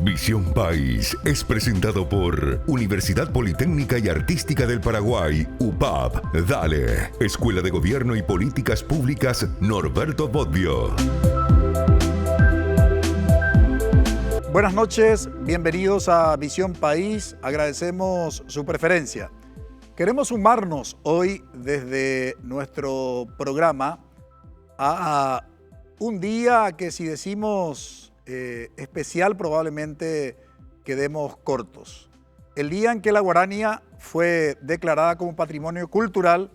Visión País es presentado por Universidad Politécnica y Artística del Paraguay, UPAP, Dale, Escuela de Gobierno y Políticas Públicas Norberto Bobbio. Buenas noches, bienvenidos a Visión País, agradecemos su preferencia. Queremos sumarnos hoy desde nuestro programa a un día que si decimos especial probablemente quedemos cortos. El día en que la Guarania fue declarada como Patrimonio Cultural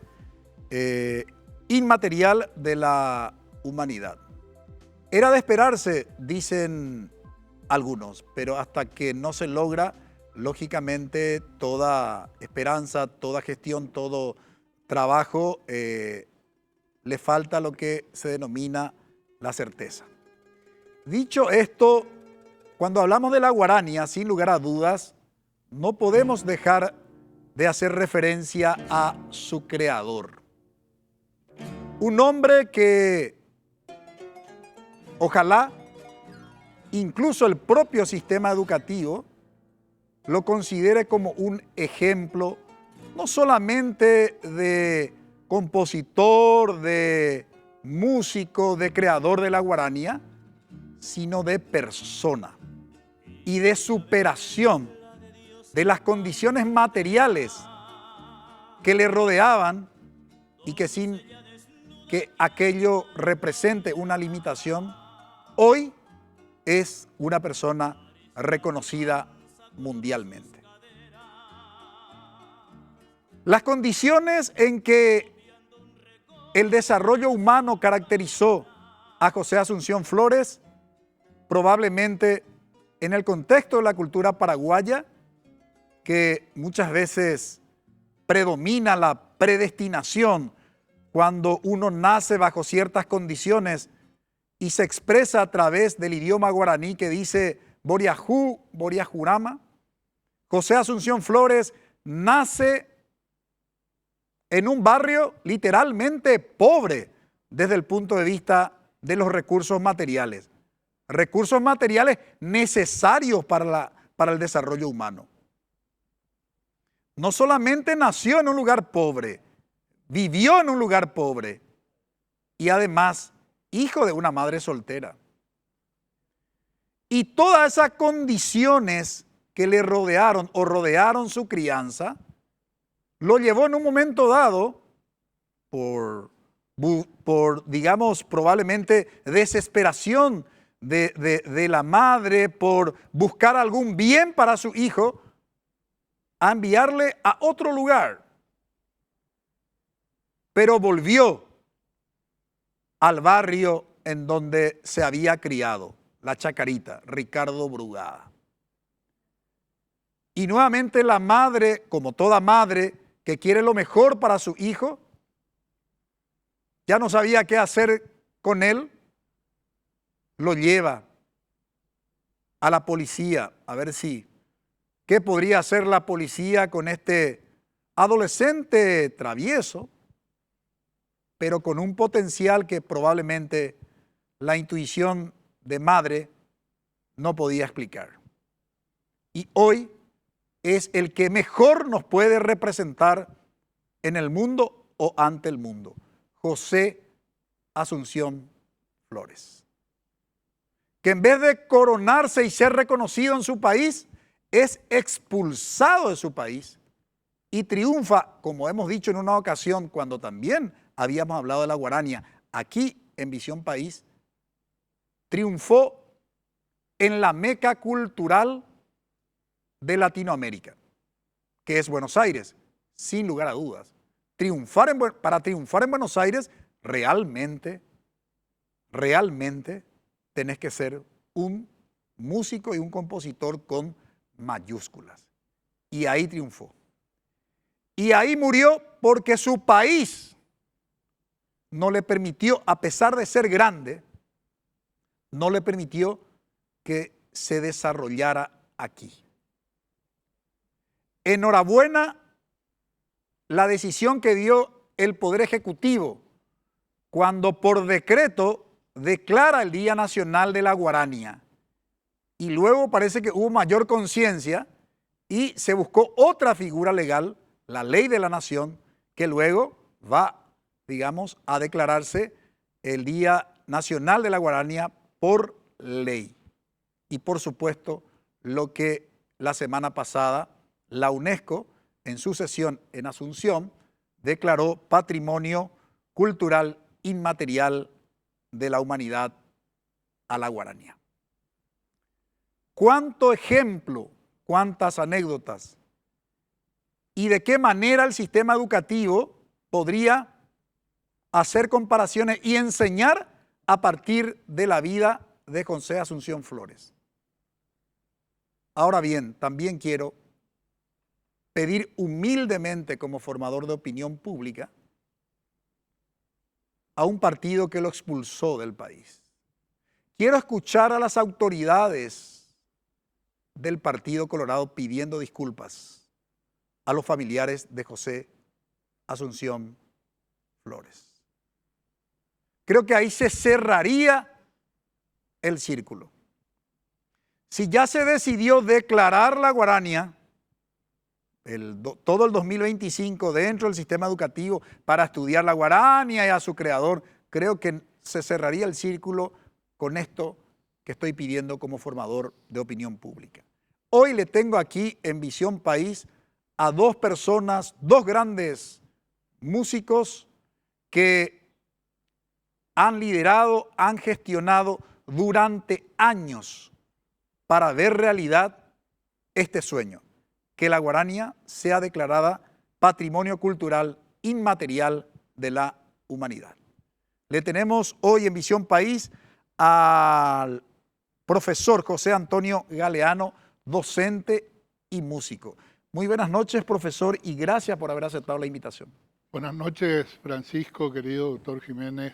Inmaterial de la Humanidad. Era de esperarse, dicen algunos, pero hasta que no se logra, lógicamente toda esperanza, toda gestión, todo trabajo, le falta lo que se denomina la certeza. Dicho esto, cuando hablamos de la Guarania, sin lugar a dudas, no podemos dejar de hacer referencia a su creador. Un hombre que ojalá incluso el propio sistema educativo lo considere como un ejemplo, no solamente de compositor, de músico, de creador de la Guarania, sino de persona y de superación de las condiciones materiales que le rodeaban y que sin que aquello represente una limitación, hoy es una persona reconocida mundialmente. Las condiciones en que el desarrollo humano caracterizó a José Asunción Flores, probablemente en el contexto de la cultura paraguaya, que muchas veces predomina la predestinación cuando uno nace bajo ciertas condiciones y se expresa a través del idioma guaraní que dice Boriajú, Boriajurama. José Asunción Flores nace en un barrio literalmente pobre desde el punto de vista de los recursos materiales necesarios para el desarrollo humano. No solamente nació en un lugar pobre, vivió en un lugar pobre y además hijo de una madre soltera. Y todas esas condiciones que le rodearon o rodearon su crianza, lo llevó en un momento dado por digamos, probablemente desesperación de la madre por buscar algún bien para su hijo, a enviarle a otro lugar. Pero volvió al barrio en donde se había criado, la Chacarita, Ricardo Brugada. Y nuevamente la madre, como toda madre que quiere lo mejor para su hijo, ya no sabía qué hacer con él, lo lleva a la policía a ver qué podría hacer la policía con este adolescente travieso, pero con un potencial que probablemente la intuición de madre no podía explicar. Y hoy es el que mejor nos puede representar en el mundo o ante el mundo, José Asunción Flores, que en vez de coronarse y ser reconocido en su país, es expulsado de su país y triunfa, como hemos dicho en una ocasión cuando también habíamos hablado de la Guarania, aquí en Visión País, triunfó en la meca cultural de Latinoamérica, que es Buenos Aires, sin lugar a dudas. Para triunfar en Buenos Aires, realmente tenés que ser un músico y un compositor con mayúsculas. Y ahí triunfó. Y ahí murió porque su país no le permitió, a pesar de ser grande, no le permitió que se desarrollara aquí. Enhorabuena la decisión que dio el Poder Ejecutivo cuando por decreto declara el Día Nacional de la Guarania y luego parece que hubo mayor conciencia y se buscó otra figura legal, la ley de la nación, que luego va, digamos, a declararse el Día Nacional de la Guarania por ley. Y por supuesto, lo que la semana pasada la UNESCO, en su sesión en Asunción, declaró Patrimonio Cultural Inmaterial de la Humanidad a la Guaranía. ¿Cuánto ejemplo, cuántas anécdotas y de qué manera el sistema educativo podría hacer comparaciones y enseñar a partir de la vida de José Asunción Flores? Ahora bien, también quiero pedir humildemente como formador de opinión pública a un partido que lo expulsó del país. Quiero escuchar a las autoridades del Partido Colorado pidiendo disculpas a los familiares de José Asunción Flores. Creo que ahí se cerraría el círculo. Si ya se decidió declarar la Guarania todo el 2025 dentro del sistema educativo para estudiar la Guarania y a su creador, creo que se cerraría el círculo con esto que estoy pidiendo como formador de opinión pública. Hoy le tengo aquí en Visión País a dos personas, dos grandes músicos que han liderado, han gestionado durante años para ver realidad este sueño, que la Guarania sea declarada Patrimonio Cultural Inmaterial de la Humanidad. Le tenemos hoy en Visión País al profesor José Antonio Galeano, docente y músico. Muy buenas noches, profesor, y gracias por haber aceptado la invitación. Buenas noches, Francisco, querido doctor Jiménez.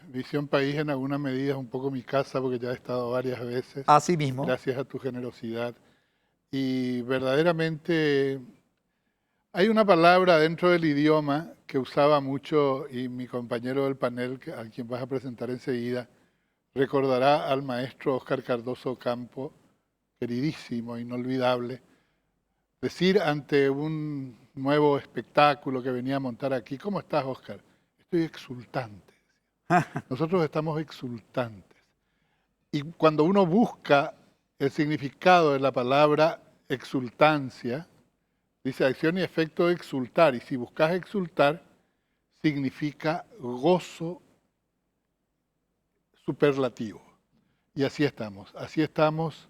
Visión País en alguna medida es un poco mi casa porque ya he estado varias veces. Así mismo. Gracias a tu generosidad. Y verdaderamente hay una palabra dentro del idioma que usaba mucho y mi compañero del panel, a quien vas a presentar enseguida, recordará al maestro Óscar Cardoso Campo, queridísimo, inolvidable, decir ante un nuevo espectáculo que venía a montar aquí: ¿cómo estás, Óscar? Estoy exultante. Nosotros estamos exultantes. Y cuando uno busca el significado de la palabra exultancia, dice acción y efecto de exultar. Y si buscas exultar, significa gozo superlativo. Y así estamos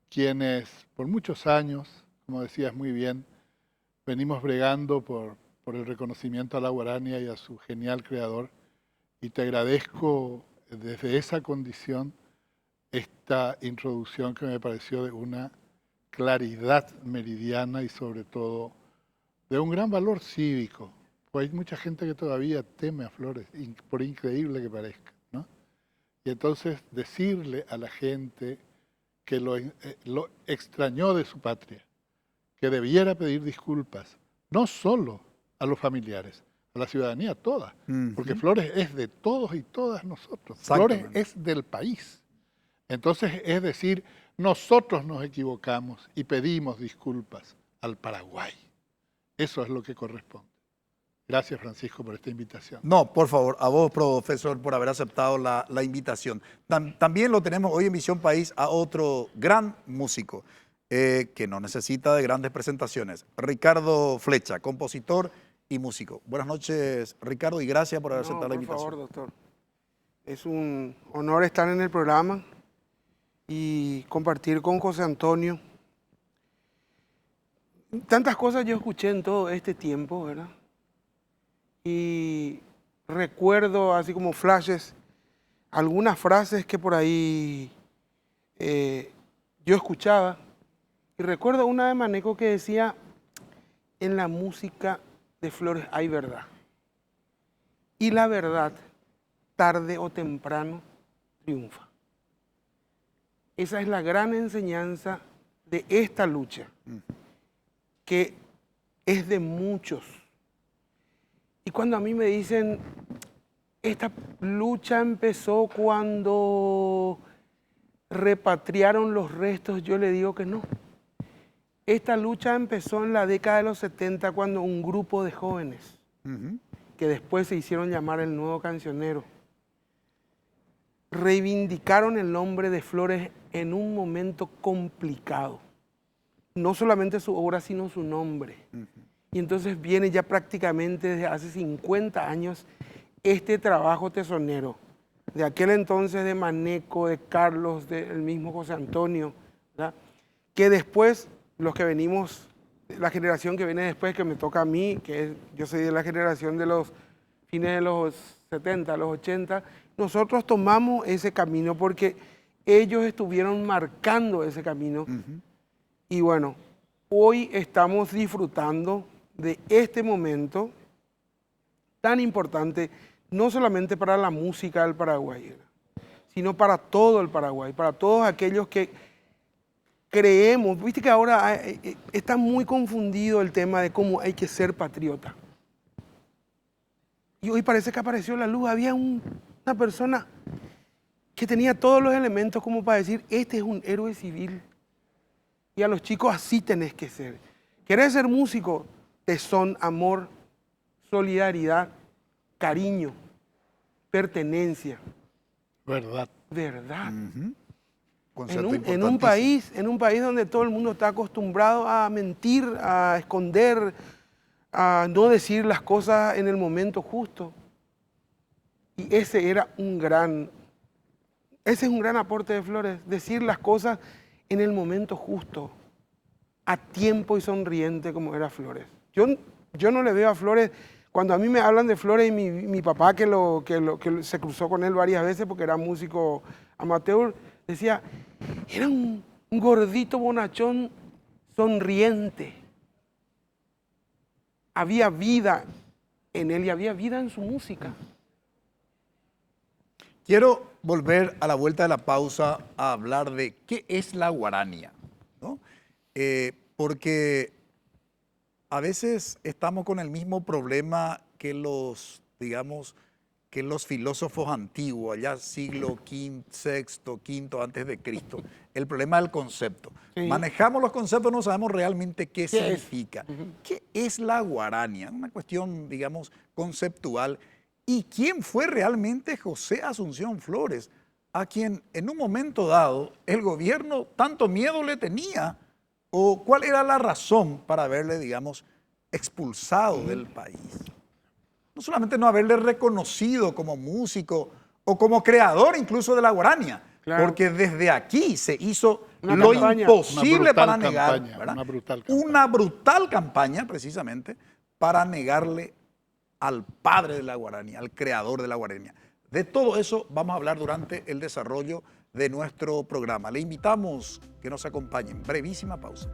quienes por muchos años, como decías muy bien, venimos bregando por el reconocimiento a la Guarania y a su genial creador. Y te agradezco desde esa condición esta introducción que me pareció de una claridad meridiana y sobre todo de un gran valor cívico. Pues hay mucha gente que todavía teme a Flores, por increíble que parezca, ¿no? Y entonces decirle a la gente que lo extrañó de su patria, que debiera pedir disculpas, no solo a los familiares, a la ciudadanía toda, porque Flores es de todos y todas nosotros. Flores es del país. Entonces, es decir, nosotros nos equivocamos y pedimos disculpas al Paraguay. Eso es lo que corresponde. Gracias, Francisco, por esta invitación. No, por favor, a vos, profesor, por haber aceptado la invitación. También lo tenemos hoy en Visión País a otro gran músico que no necesita de grandes presentaciones, Ricardo Flecha, compositor y músico. Buenas noches, Ricardo, y gracias por haber aceptado la invitación. Por favor, doctor. Es un honor estar en el programa y compartir con José Antonio. Tantas cosas yo escuché en todo este tiempo, ¿verdad? Y recuerdo, así como flashes, algunas frases que por ahí yo escuchaba. Y recuerdo una de Maneco que decía: en la música de Flores hay verdad. Y la verdad, tarde o temprano, triunfa. Esa es la gran enseñanza de esta lucha, que es de muchos. Y cuando a mí me dicen, esta lucha empezó cuando repatriaron los restos, yo le digo que no. Esta lucha empezó en la década de los 70 cuando un grupo de jóvenes, que después se hicieron llamar el Nuevo Cancionero, reivindicaron el nombre de Flores en un momento complicado. No solamente su obra, sino su nombre. Y entonces viene ya prácticamente desde hace 50 años este trabajo tesonero. De aquel entonces de Maneco, de Carlos, del mismo José Antonio, ¿verdad? Que después, los que venimos, la generación que viene después, que me toca a mí, yo soy de la generación de los fines de los 70, los 80, nosotros tomamos ese camino porque ellos estuvieron marcando ese camino. Y bueno, hoy estamos disfrutando de este momento tan importante, no solamente para la música del Paraguay, sino para todo el Paraguay, para todos aquellos que creemos. Viste que ahora está muy confundido el tema de cómo hay que ser patriota. Y hoy parece que apareció la luz. Había una persona que tenía todos los elementos como para decir, este es un héroe civil. Y a los chicos así tenés que ser. ¿Querés ser músico? Tesón, amor, solidaridad, cariño, pertenencia. Verdad. Verdad. Concepto En un país donde todo el mundo está acostumbrado a mentir, a esconder, a no decir las cosas en el momento justo. Y ese es un gran aporte de Flores, decir las cosas en el momento justo, a tiempo y sonriente como era Flores. Yo no le veo a Flores, cuando a mí me hablan de Flores y mi papá que se cruzó con él varias veces porque era músico amateur, decía, era un gordito bonachón sonriente. Había vida en él y había vida en su música. Quiero volver a la vuelta de la pausa a hablar de qué es la guarania, ¿no? Porque a veces estamos con el mismo problema que los filósofos antiguos, allá siglo V, VI, V antes de Cristo. El problema del concepto. Sí. Manejamos los conceptos, no sabemos realmente qué significa. ¿Qué es la guarania? Una cuestión, digamos, conceptual. ¿Y quién fue realmente José Asunción Flores, a quien en un momento dado el gobierno tanto miedo le tenía? ¿O cuál era la razón para haberle, digamos, expulsado del país? No solamente no haberle reconocido como músico o como creador incluso de la guarania, claro, porque desde aquí se hizo lo imposible para negar, una brutal campaña precisamente para negarle al padre de la guarania, al creador de la guarania. De todo eso vamos a hablar durante el desarrollo de nuestro programa. Le invitamos que nos acompañen. Brevísima pausa.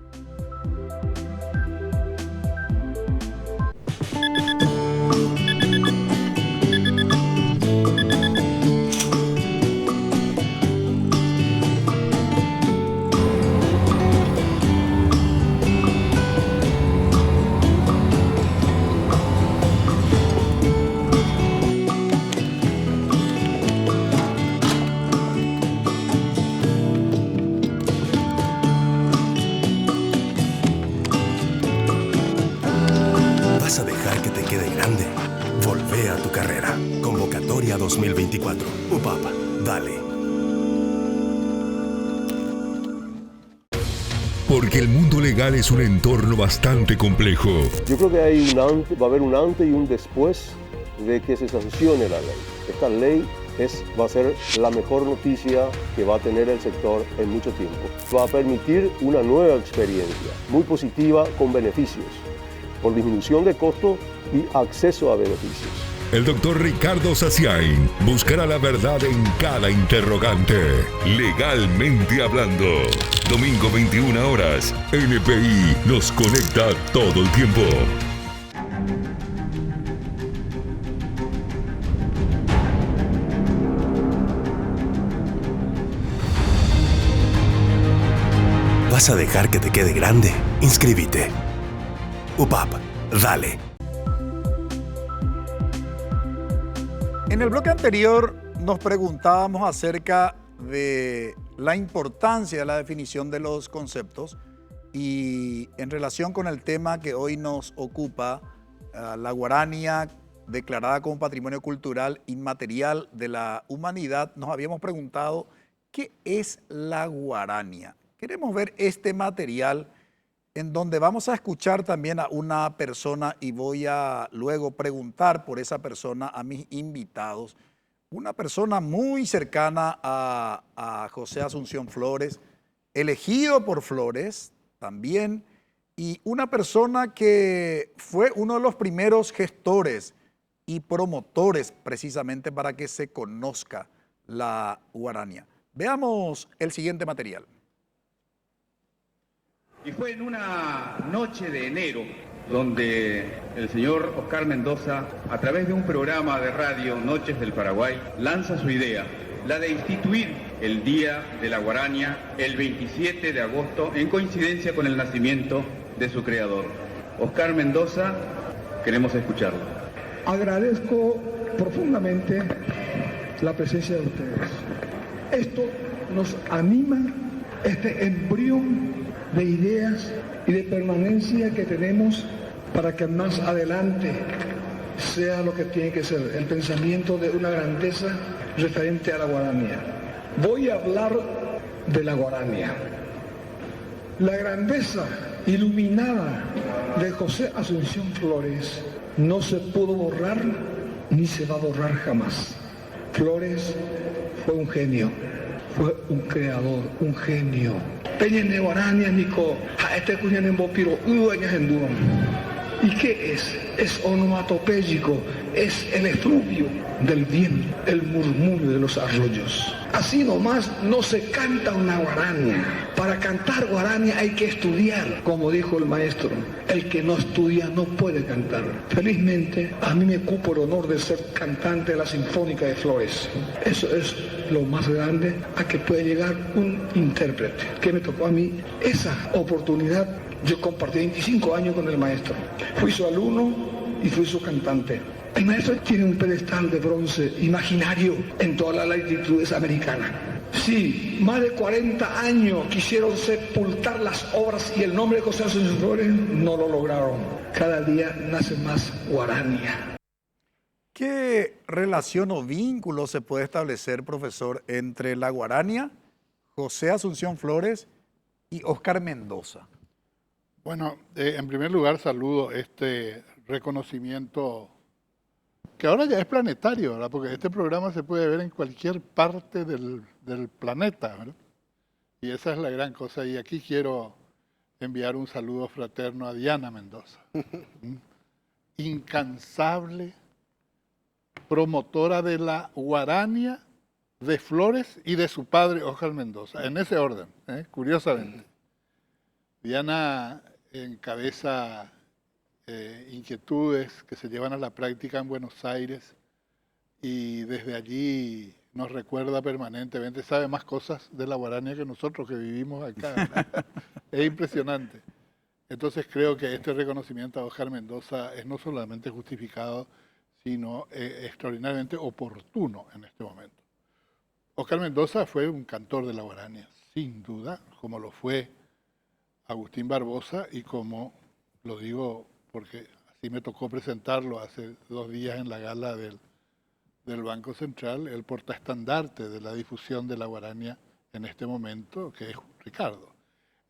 ¿Vas a dejar que te quede grande? Volvé a tu carrera. Convocatoria 2024. UPAP, dale. Porque el mundo legal es un entorno bastante complejo. Yo creo que va a haber un antes y un después de que se sancione la ley. Esta ley va a ser la mejor noticia que va a tener el sector en mucho tiempo. Va a permitir una nueva experiencia, muy positiva, con beneficios, por disminución de costos y acceso a beneficios. El doctor Ricardo Saciain buscará la verdad en cada interrogante. Legalmente hablando. Domingo 21 horas. NPI nos conecta todo el tiempo. ¿Vas a dejar que te quede grande? Inscríbete. UPAP, dale. En el bloque anterior nos preguntábamos acerca de la importancia de la definición de los conceptos y en relación con el tema que hoy nos ocupa, la Guarania declarada como Patrimonio Cultural Inmaterial de la Humanidad, nos habíamos preguntado, ¿qué es la Guarania? Queremos ver este material en donde vamos a escuchar también a una persona y voy a luego preguntar por esa persona a mis invitados. Una persona muy cercana a José Asunción Flores, elegido por Flores también, y una persona que fue uno de los primeros gestores y promotores precisamente para que se conozca la Guarania. Veamos el siguiente material. Y fue en una noche de enero donde el señor Oscar Mendoza, a través de un programa de radio, Noches del Paraguay, lanza su idea, la de instituir el Día de la Guarania el 27 de agosto, en coincidencia con el nacimiento de su creador. Oscar Mendoza, queremos escucharlo. Agradezco profundamente la presencia de ustedes. Esto nos anima, este embrión de ideas y de permanencia que tenemos para que más adelante sea lo que tiene que ser, el pensamiento de una grandeza referente a la Guarania. Voy a hablar de la Guarania. La grandeza iluminada de José Asunción Flores no se pudo borrar ni se va a borrar jamás. Flores fue un genio, fue un creador, un genio. Peñen Guarania, Nico, este cuñan en Bopiro, ¿y qué es? Es onomatopéyico, es el efluvio del viento, el murmullo de los arroyos. Así nomás no se canta una guarania. Para cantar guarania hay que estudiar, como dijo el maestro. El que no estudia no puede cantar. Felizmente, a mí me cupo el honor de ser cantante de la Sinfónica de Flores. Eso es lo más grande a que puede llegar un intérprete. Que me tocó a mí esa oportunidad. Yo compartí 25 años con el maestro. Fui su alumno y fui su cantante. El maestro tiene un pedestal de bronce imaginario en todas las latitudes americanas. Sí, más de 40 años quisieron sepultar las obras y el nombre de José Asunción Flores, no lo lograron. Cada día nace más Guarania. ¿Qué relación o vínculo se puede establecer, profesor, entre la Guarania, José Asunción Flores y Oscar Mendoza? Bueno, en primer lugar saludo este reconocimiento que ahora ya es planetario, ¿verdad? Porque este programa se puede ver en cualquier parte del planeta, ¿verdad? Y esa es la gran cosa. Y aquí quiero enviar un saludo fraterno a Diana Mendoza, incansable promotora de la Guarania, de Flores y de su padre Oscar Mendoza, en ese orden, curiosamente. Diana encabeza inquietudes que se llevan a la práctica en Buenos Aires y desde allí nos recuerda permanentemente, sabe más cosas de la Guarania que nosotros que vivimos acá. Es impresionante. Entonces creo que este reconocimiento a Oscar Mendoza es no solamente justificado, sino extraordinariamente oportuno en este momento. Oscar Mendoza fue un cantor de la Guarania, sin duda, como lo fue Agustín Barbosa y como lo digo porque así me tocó presentarlo hace 2 días en la gala del Banco Central, el portaestandarte de la difusión de la Guarania en este momento, que es Ricardo.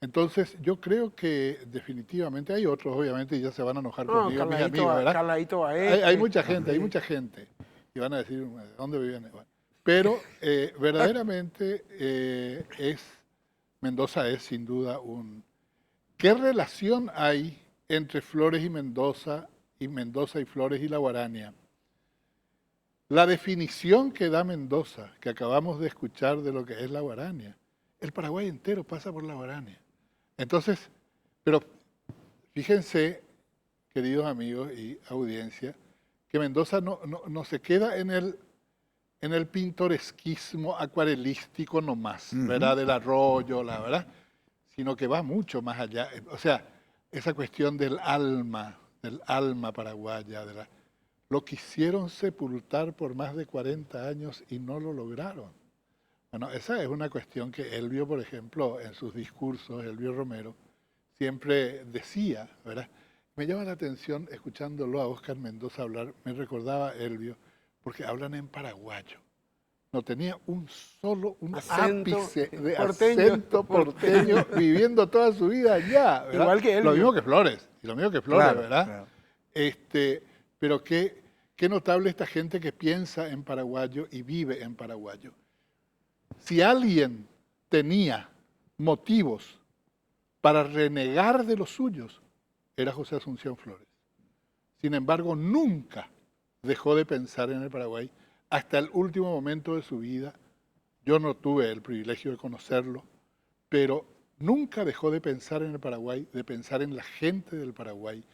Entonces, yo creo que definitivamente hay otros, obviamente, y ya se van a enojar conmigo, mis amigos, ¿verdad? Hay mucha gente. Y van a decir, ¿de dónde viven? Bueno, pero verdaderamente Mendoza es sin duda un... ¿Qué relación hay entre Flores y Mendoza y Flores y la Guarania? La definición que da Mendoza, que acabamos de escuchar de lo que es la Guarania, el Paraguay entero pasa por la Guarania. Entonces, pero fíjense, queridos amigos y audiencia, que Mendoza no se queda en el pintoresquismo acuarelístico nomás, ¿verdad? Del arroyo, la verdad, sino que va mucho más allá. O sea, esa cuestión del alma paraguaya, lo quisieron sepultar por más de 40 años y no lo lograron. Bueno, esa es una cuestión que Elvio, por ejemplo, en sus discursos, Elvio Romero, siempre decía, ¿verdad? Me llama la atención, escuchándolo a Óscar Mendoza hablar, me recordaba a Elvio, porque hablan en paraguayo. No tenía un Acento ápice de porteño. acento porteño viviendo toda su vida allá, ¿verdad? Igual que Elvio. Lo mismo que Flores, y lo mismo que Flores, Claro, ¿verdad? claro. Pero qué notable esta gente que piensa en paraguayo y vive en paraguayo. Si alguien tenía motivos para renegar de los suyos, era José Asunción Flores. Sin embargo, nunca dejó de pensar en el Paraguay hasta el último momento de su vida. Yo no tuve el privilegio de conocerlo, pero nunca dejó de pensar en el Paraguay, de pensar en la gente del Paraguay.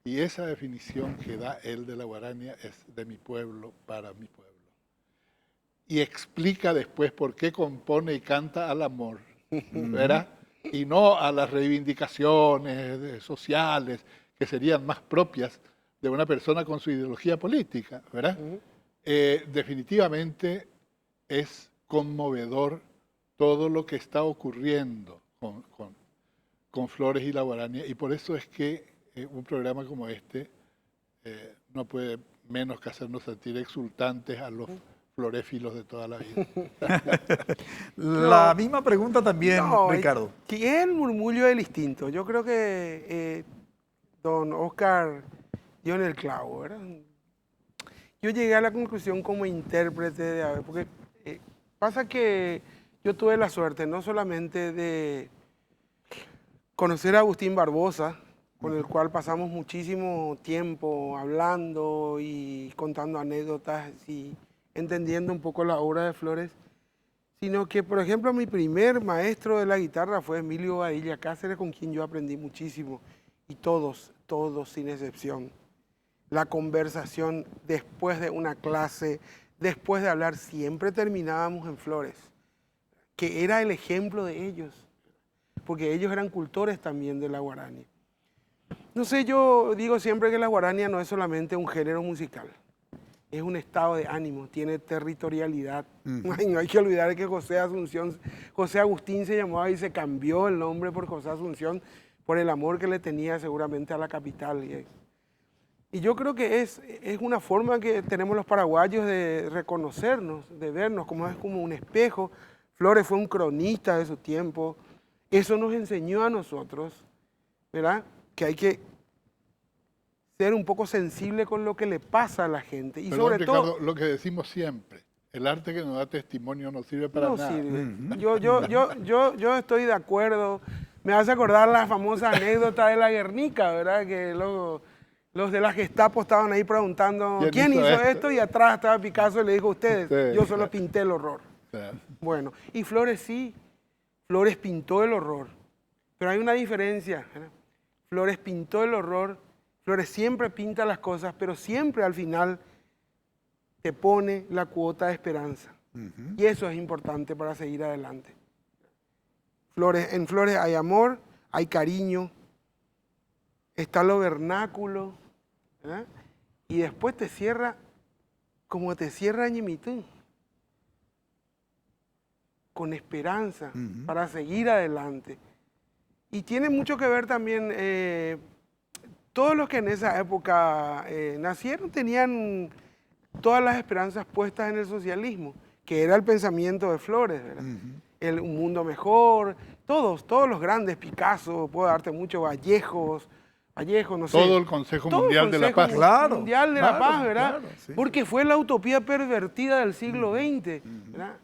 Y esa definición que da él de la Guarania es de mi pueblo para mi pueblo. Y explica después por qué compone y canta al amor, ¿verdad? Y no a las reivindicaciones sociales que serían más propias de una persona con su ideología política, ¿verdad? Definitivamente es conmovedor todo lo que está ocurriendo con Flores y la Guarania, y por eso es que un programa como este no puede menos que hacernos sentir exultantes a los floréfilos de toda la vida. La misma pregunta también, Ricardo. Si es el murmullo del instinto, yo creo que don Óscar dio en el clavo, ¿verdad? Yo llegué a la conclusión como intérprete porque pasa que yo tuve la suerte no solamente de conocer a Agustín Barbosa, con el cual pasamos muchísimo tiempo hablando y contando anécdotas y entendiendo un poco la obra de Flores, sino que, por ejemplo, mi primer maestro de la guitarra fue Emilio Badilla Cáceres, con quien yo aprendí muchísimo, y todos sin excepción. La conversación después de una clase, después de hablar, siempre terminábamos en Flores, que era el ejemplo de ellos, porque ellos eran cultores también de la guarania. No sé, yo digo siempre que la guarania no es solamente un género musical, es un estado de ánimo, tiene territorialidad. No hay que olvidar que José Agustín se llamaba y se cambió el nombre por José Asunción por el amor que le tenía seguramente a la capital. Y yo creo que es una forma que tenemos los paraguayos de reconocernos, de vernos, como es como un espejo. Flores fue un cronista de su tiempo. Eso nos enseñó a nosotros, ¿verdad? Que hay que ser un poco sensible con lo que le pasa a la gente. Y Perdón, sobre Ricardo, todo, lo que decimos siempre, el arte que nos da testimonio no sirve para no nada. sirve. Yo estoy de acuerdo. Me hace acordar la famosa anécdota de la Guernica, ¿verdad? Que los de la Gestapo estaban ahí preguntando ¿quién hizo esto? Y atrás estaba Picasso y le dijo ustedes, Sí, yo solo pinté el horror. Sí. Bueno, y Flores sí, Flores pintó el horror, pero hay una diferencia, ¿verdad? Flores pintó el horror, Flores siempre pinta las cosas, pero siempre al final te pone la cuota de esperanza. Y eso es importante para seguir adelante. En Flores hay amor, hay cariño, está lo vernáculo, ¿verdad? Y después te cierra como te cierra Ñemitú, con esperanza para seguir adelante. Y tiene mucho que ver también, todos los que en esa época nacieron tenían todas las esperanzas puestas en el socialismo, que era el pensamiento de Flores, ¿verdad? Un mundo mejor, todos los grandes, Picasso, puedo darte mucho, Vallejos, no sé. Todo el Consejo Mundial de la Paz. Claro, Mundial de la claro, Paz, ¿verdad? claro, sí. Porque fue la utopía pervertida del siglo XX, ¿verdad?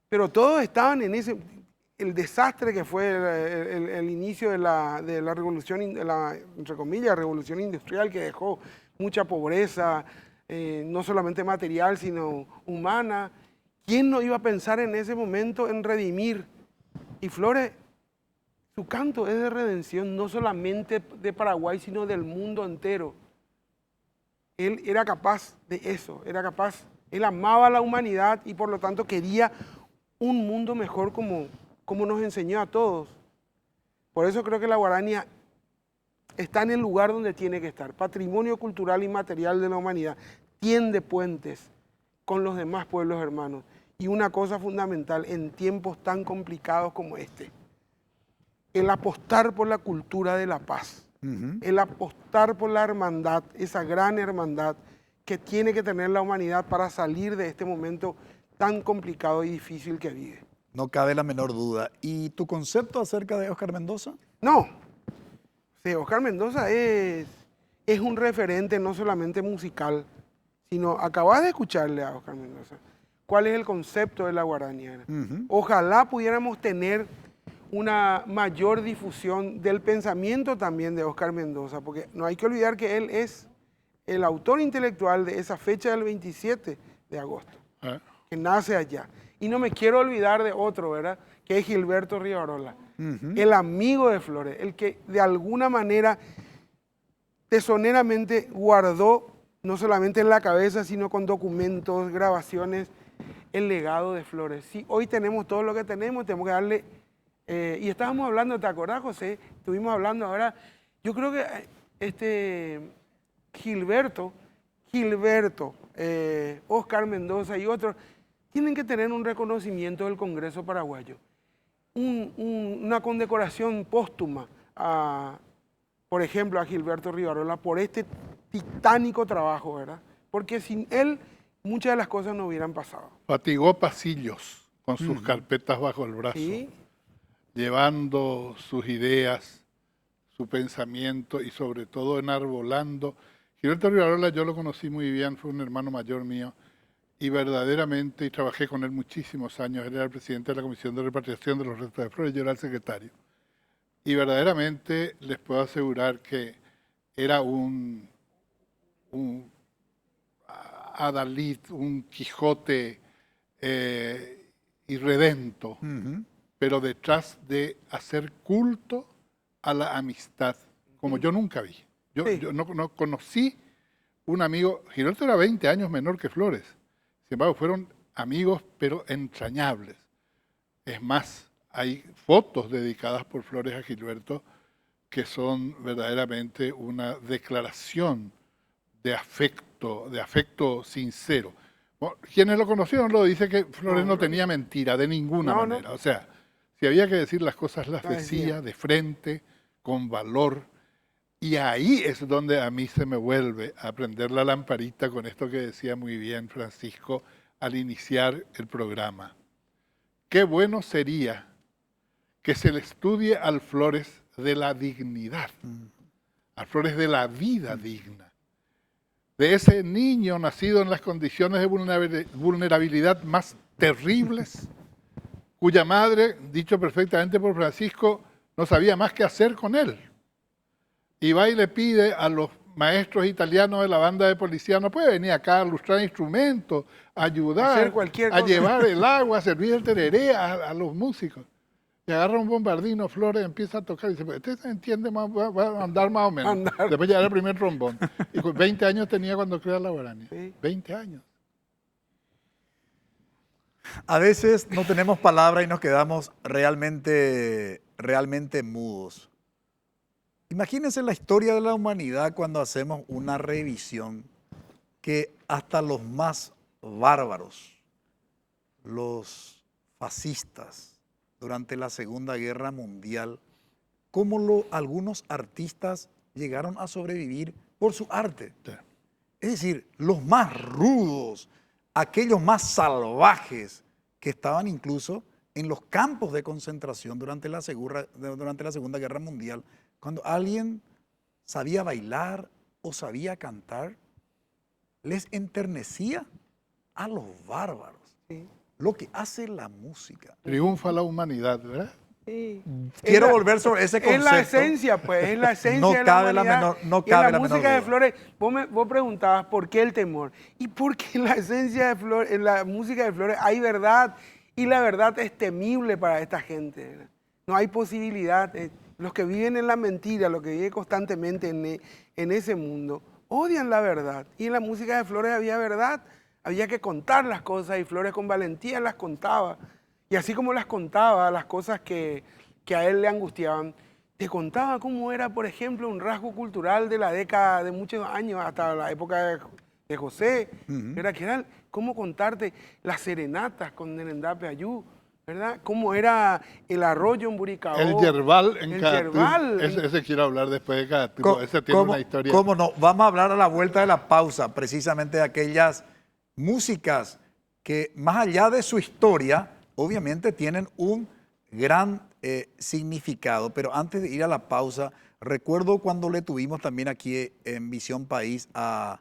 Pero todos estaban en el desastre que fue el inicio de la revolución, entre comillas, revolución industrial, que dejó mucha pobreza, no solamente material, sino humana. ¿Quién no iba a pensar en ese momento en redimir? Y Flores, su canto es de redención, no solamente de Paraguay, sino del mundo entero. Él era capaz de eso, él amaba a la humanidad y por lo tanto quería un mundo mejor como nos enseñó a todos. Por eso creo que la guarania está en el lugar donde tiene que estar, patrimonio cultural y material de la humanidad, tiende puentes con los demás pueblos hermanos. Y una cosa fundamental en tiempos tan complicados como este, el apostar por la cultura de la paz, el apostar por la hermandad, esa gran hermandad que tiene que tener la humanidad para salir de este momento tan complicado y difícil que vive. No cabe la menor duda. ¿Y tu concepto acerca de Óscar Mendoza? No, sí, Óscar Mendoza es un referente no solamente musical, sino acabas de escucharle a Óscar Mendoza. ¿Cuál es el concepto de la guaraña? Ojalá pudiéramos tener una mayor difusión del pensamiento también de Óscar Mendoza, porque no hay que olvidar que él es el autor intelectual de esa fecha del 27 de agosto, que nace allá. Y no me quiero olvidar de otro, ¿verdad? Que es Gilberto Rivarola, el amigo de Flores, el que de alguna manera tesoneramente guardó, no solamente en la cabeza, sino con documentos, grabaciones, el legado de Flores. Sí, hoy tenemos todo lo que tenemos que darle... y estábamos hablando, ¿te acordás, José? Estuvimos hablando ahora, yo creo que Gilberto, Óscar Mendoza y otros, tienen que tener un reconocimiento del Congreso paraguayo, una condecoración póstuma, por ejemplo, a Gilberto Rivarola por este titánico trabajo, ¿verdad? Porque sin él muchas de las cosas no hubieran pasado. Fatigó pasillos con sus carpetas bajo el brazo, ¿Sí? llevando sus ideas, su pensamiento y sobre todo enarbolando. Gilberto Rivarola yo lo conocí muy bien, fue un hermano mayor mío y verdaderamente, y trabajé con él muchísimos años, él era el presidente de la Comisión de Repatriación de los Restos de Flores, yo era el secretario. Y verdaderamente les puedo asegurar que era un adalid, un Quijote irredento, pero detrás de hacer culto a la amistad, como yo nunca vi. Yo no conocí un amigo, Gilberto era 20 años menor que Flores, sin embargo fueron amigos pero entrañables. Es más, hay fotos dedicadas por Flores a Gilberto que son verdaderamente una declaración de afecto sincero. Bueno, quienes lo conocieron lo dicen que Flores no tenía mentira de ninguna manera. O sea, si había que decir las cosas, las decía de frente, con valor. Y ahí es donde a mí se me vuelve a prender la lamparita con esto que decía muy bien Francisco al iniciar el programa. Qué bueno sería que se le estudie al Flores de la dignidad, al Flores de la vida digna, de ese niño nacido en las condiciones de vulnerabilidad más terribles, cuya madre, dicho perfectamente por Francisco, no sabía más qué hacer con él. Y va y le pide a los maestros italianos de la banda de policía, no puede venir acá a ilustrar instrumentos, a ayudar, a llevar el agua, a servir el tereré a los músicos. Y agarra un bombardino, Flores, empieza a tocar y dice, usted se entiende, va a andar más o menos. Después ya era el primer trombón. Y 20 años tenía cuando crea la guaraña. Sí. 20 años. A veces no tenemos palabra y nos quedamos realmente mudos. Imagínense la historia de la humanidad cuando hacemos una revisión que hasta los más bárbaros, los fascistas, durante la Segunda Guerra Mundial, cómo algunos artistas llegaron a sobrevivir por su arte. Es decir, los más rudos, aquellos más salvajes que estaban incluso en los campos de concentración durante la Segunda Guerra Mundial, cuando alguien sabía bailar o sabía cantar, les enternecía a los bárbaros. Sí. Lo que hace la música. Triunfa la humanidad, ¿verdad? Sí. Quiero volver sobre ese concepto. Es la esencia, pues, es la esencia no de cabe la humanidad. No cabe la música de duda. Flores, vos preguntabas por qué el temor. Y porque en la esencia de Flores, en la música de Flores hay verdad, y la verdad es temible para esta gente, ¿verdad? No hay posibilidad. Los que viven en la mentira, los que viven constantemente en ese mundo, odian la verdad. Y en la música de Flores había verdad. Había que contar las cosas y Flores con valentía las contaba. Y así como las contaba, las cosas que a él le angustiaban, te contaba cómo era, por ejemplo, un rasgo cultural de la década de muchos años, hasta la época de José, ¿verdad? Que era, ¿cómo contarte las serenatas con el Endape Ayú? ¿Verdad? ¿Cómo era el arroyo en Buricao? El yerbal en El Caatú. yerbal. Ese quiero hablar después de Caatú. Ese tiene ¿Cómo, una historia. cómo no? Vamos a hablar a la vuelta de la pausa, precisamente de aquellas músicas que, más allá de su historia, obviamente tienen un gran significado. Pero antes de ir a la pausa, recuerdo cuando le tuvimos también aquí en Visión País a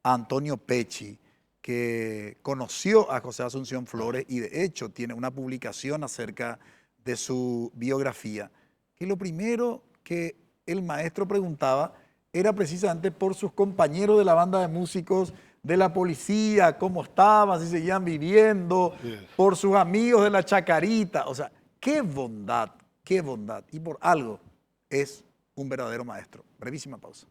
Antonio Pecci, que conoció a José Asunción Flores y de hecho tiene una publicación acerca de su biografía, que lo primero que el maestro preguntaba era precisamente por sus compañeros de la banda de músicos de la policía, cómo estaban, si seguían viviendo, por sus amigos de la chacarita. O sea, qué bondad, qué bondad. Y por algo es un verdadero maestro. Brevísima pausa.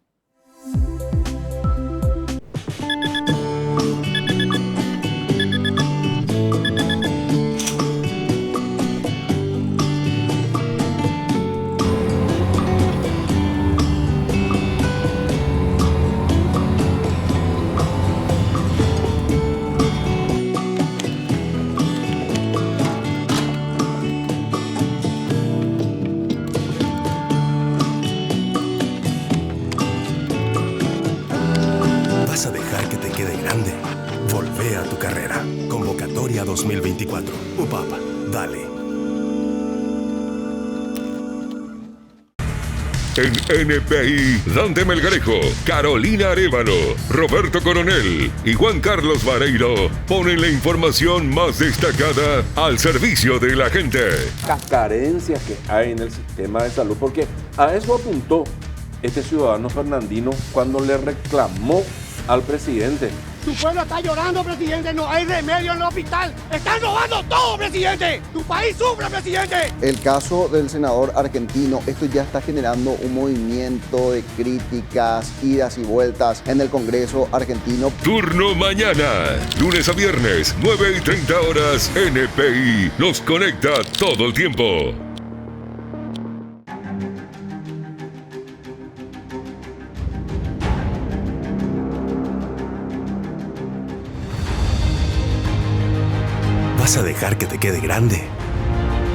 ¿Vas a dejar que te quede grande? Volvé a tu carrera. Convocatoria 2024. UPAP, dale. En NPI, Dante Melgarejo, Carolina Arévalo, Roberto Coronel y Juan Carlos Vareiro ponen la información más destacada al servicio de la gente. Las carencias que hay en el sistema de salud, porque a eso apuntó este ciudadano fernandino cuando le reclamó al presidente. Tu pueblo está llorando, presidente, no hay remedio en el hospital. ¡Están robando todo, presidente! ¡Tu país sufre, presidente! El caso del senador argentino, esto ya está generando un movimiento de críticas, idas y vueltas en el Congreso argentino. Turno mañana, lunes a viernes, 9:30 horas, NPI los conecta todo el tiempo. ¿Vas a dejar que te quede grande?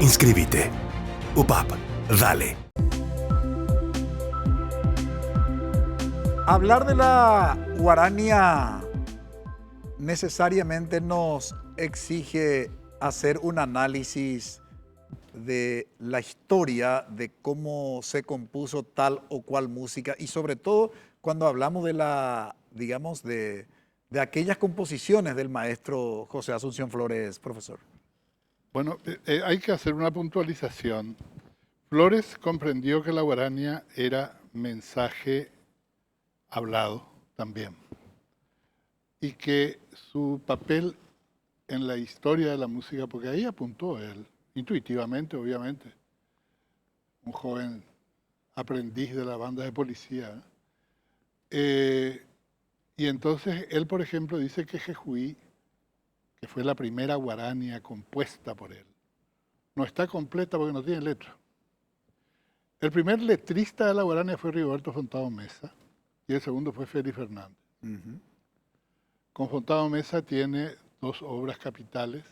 Inscríbete. UPAP, dale. Hablar de la guarania necesariamente nos exige hacer un análisis de la historia, de cómo se compuso tal o cual música y sobre todo cuando hablamos de la, digamos, de aquellas composiciones del maestro José Asunción Flores, profesor. Bueno, hay que hacer una puntualización. Flores comprendió que la guarania era mensaje hablado también y que su papel en la historia de la música, porque ahí apuntó él, intuitivamente, obviamente, un joven aprendiz de la banda de policía, y entonces él, por ejemplo, dice que Jejuí, que fue la primera guarania compuesta por él, no está completa porque no tiene letra. El primer letrista de la guarania fue Rigoberto Fontado Mesa y el segundo fue Félix Fernández. Con Fontado Mesa tiene dos obras capitales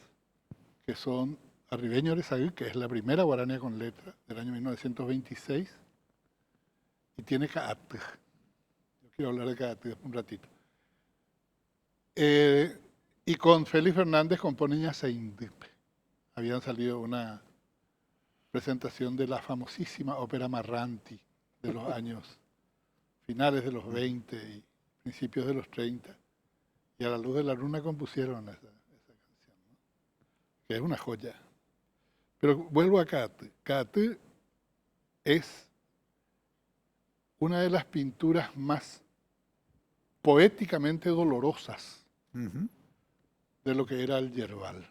que son Arribeño Arezaguí, que es la primera guarania con letra del año 1926, y tiene Caatí. Yo quiero hablar de Caatí un ratito. Y con Félix Fernández compone Ñaseindip. Habían salido una presentación de la famosísima ópera Marranti de los años finales de los 20 y principios de los 30. Y a la luz de la luna compusieron esa canción, ¿no? Que es una joya. Pero vuelvo a Caatí. Caatí es una de las pinturas más poéticamente dolorosas de lo que era el yerbal.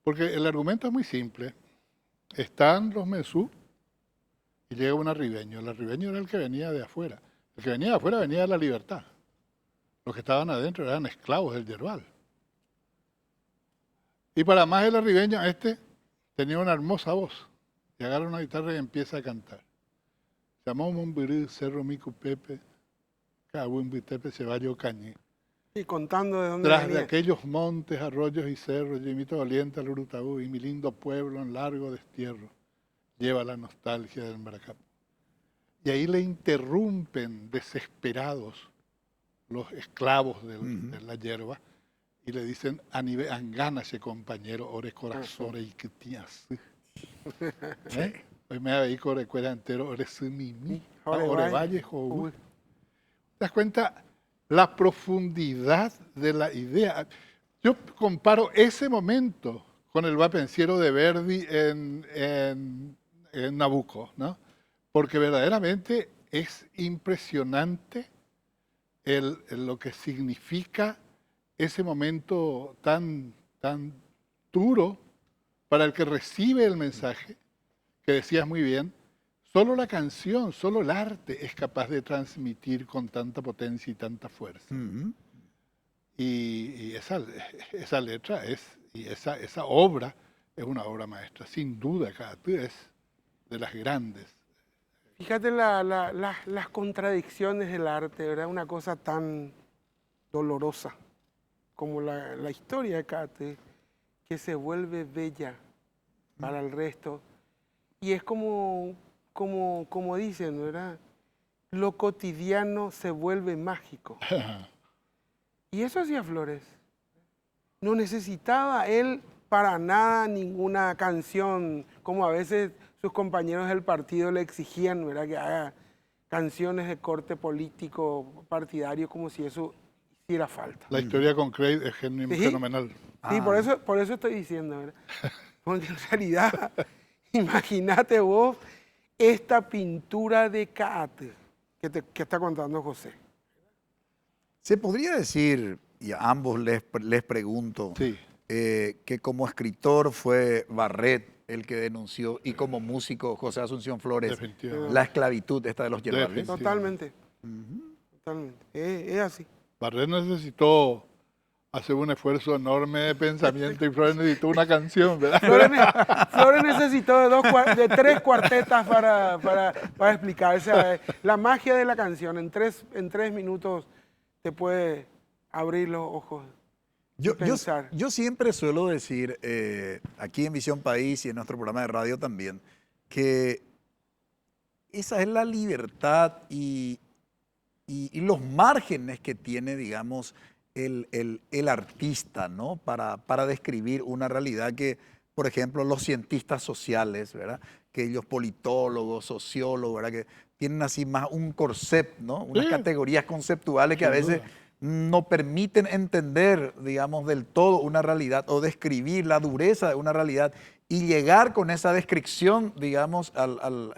Porque el argumento es muy simple. Están los mesú y llega un arribeño. El arribeño era el que venía de afuera. El que venía de afuera venía de la libertad. Los que estaban adentro eran esclavos del yerbal. Y para más el arribeño, tenía una hermosa voz. Y agarra una guitarra y empieza a cantar. Llamó Mombirí, Cerro Micu Pepe, Cahuimbuitepe se va yo cañé. Y contando de dónde Tras de venía. aquellos montes, arroyos y cerros, yo invito valiente al Urutaú y mi lindo pueblo en largo destierro lleva la nostalgia del Maracapú. Y ahí le interrumpen desesperados los esclavos de la hierba y le dicen, angánase compañero, ore corazón y que tías. Hoy me habéis correcuera entero, ore sumimi, ore valle, joven. ¿Te das cuenta? La profundidad de la idea. Yo comparo ese momento con el Va Pensiero de Verdi en Nabucco, ¿no? Porque verdaderamente es impresionante lo que significa ese momento tan duro para el que recibe el mensaje, que decías muy bien. Solo la canción, solo el arte es capaz de transmitir con tanta potencia y tanta fuerza. Y esa letra y esa obra es una obra maestra, sin duda, es de las grandes. Fíjate las contradicciones del arte, ¿verdad? Una cosa tan dolorosa como la historia de Cate, que se vuelve bella para el resto. Y es como dicen, ¿verdad? Lo cotidiano se vuelve mágico. Y eso hacía Flores. No necesitaba él para nada ninguna canción, como a veces sus compañeros del partido le exigían, ¿verdad? Que haga canciones de corte político, partidario, como si eso hiciera falta. La historia con Craig es fenomenal. Sí, por eso estoy diciendo, ¿verdad? Porque en realidad, imagínate vos esta pintura de Cate que está contando José. Se podría decir, y a ambos les pregunto, sí, que como escritor fue Barret el que denunció y como músico José Asunción Flores la esclavitud esta de los yerbales. Totalmente. Totalmente. Es así. Barret necesitó hacer un esfuerzo enorme de pensamiento y Flores necesitó una canción, ¿verdad? Flores necesitó de 3 cuartetas para explicarse. La magia de la canción en 3 minutos te puede abrir los ojos. Yo siempre suelo decir, aquí en Visión País y en nuestro programa de radio también, que esa es la libertad y los márgenes que tiene, digamos, el artista, ¿no? Para describir una realidad que, por ejemplo, los cientistas sociales, ¿verdad? Que ellos politólogos, sociólogos, ¿verdad? Que tienen así más un concepto, ¿no? Unas categorías conceptuales que a veces no permiten entender, digamos, del todo una realidad o describir la dureza de una realidad y llegar con esa descripción, digamos, al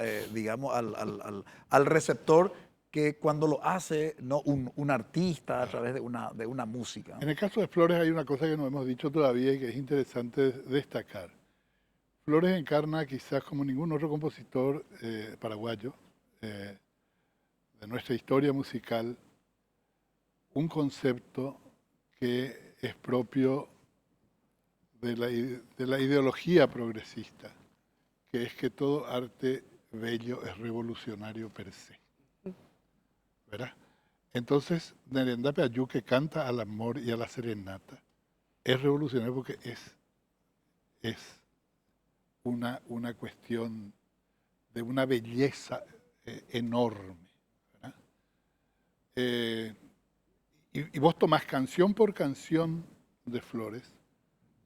receptor que cuando lo hace, ¿no? un artista a través de una música, ¿no? En el caso de Flores hay una cosa que no hemos dicho todavía y que es interesante destacar. Flores encarna quizás como ningún otro compositor paraguayo de nuestra historia musical un concepto que es propio de la ideología progresista, que es que todo arte bello es revolucionario per se. ¿Verdad? Entonces, Nerendape Ayú, que canta al amor y a la serenata, es revolucionario porque es una cuestión de una belleza enorme. ¿Verdad? Y vos tomás canción por canción de Flores.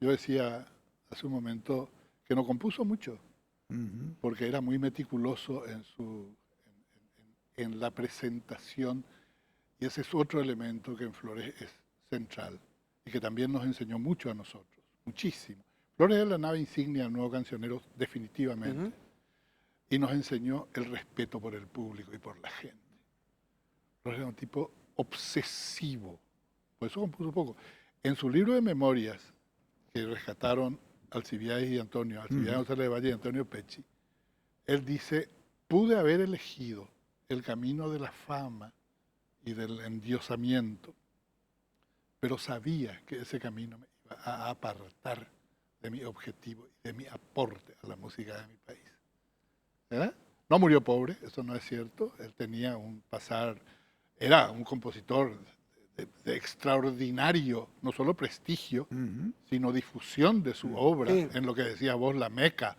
Yo decía hace un momento que no compuso mucho, porque era muy meticuloso en la presentación, y ese es otro elemento que en Flores es central y que también nos enseñó mucho a nosotros, muchísimo. Flores es la nave insignia del nuevo cancionero definitivamente, y nos enseñó el respeto por el público y por la gente. Flores era un tipo obsesivo, por eso compuso poco. En su libro de memorias, que rescataron Alcibiades y Antonio, Alcibiades González de Valle y Antonio Pecci, él dice, pude haber elegido el camino de la fama y del endiosamiento, pero sabía que ese camino me iba a apartar de mi objetivo y de mi aporte a la música de mi país. ¿Verdad? No murió pobre, eso no es cierto, él tenía un pasar era un compositor de extraordinario, no solo prestigio, sino difusión de su obra, en lo que decías vos, la meca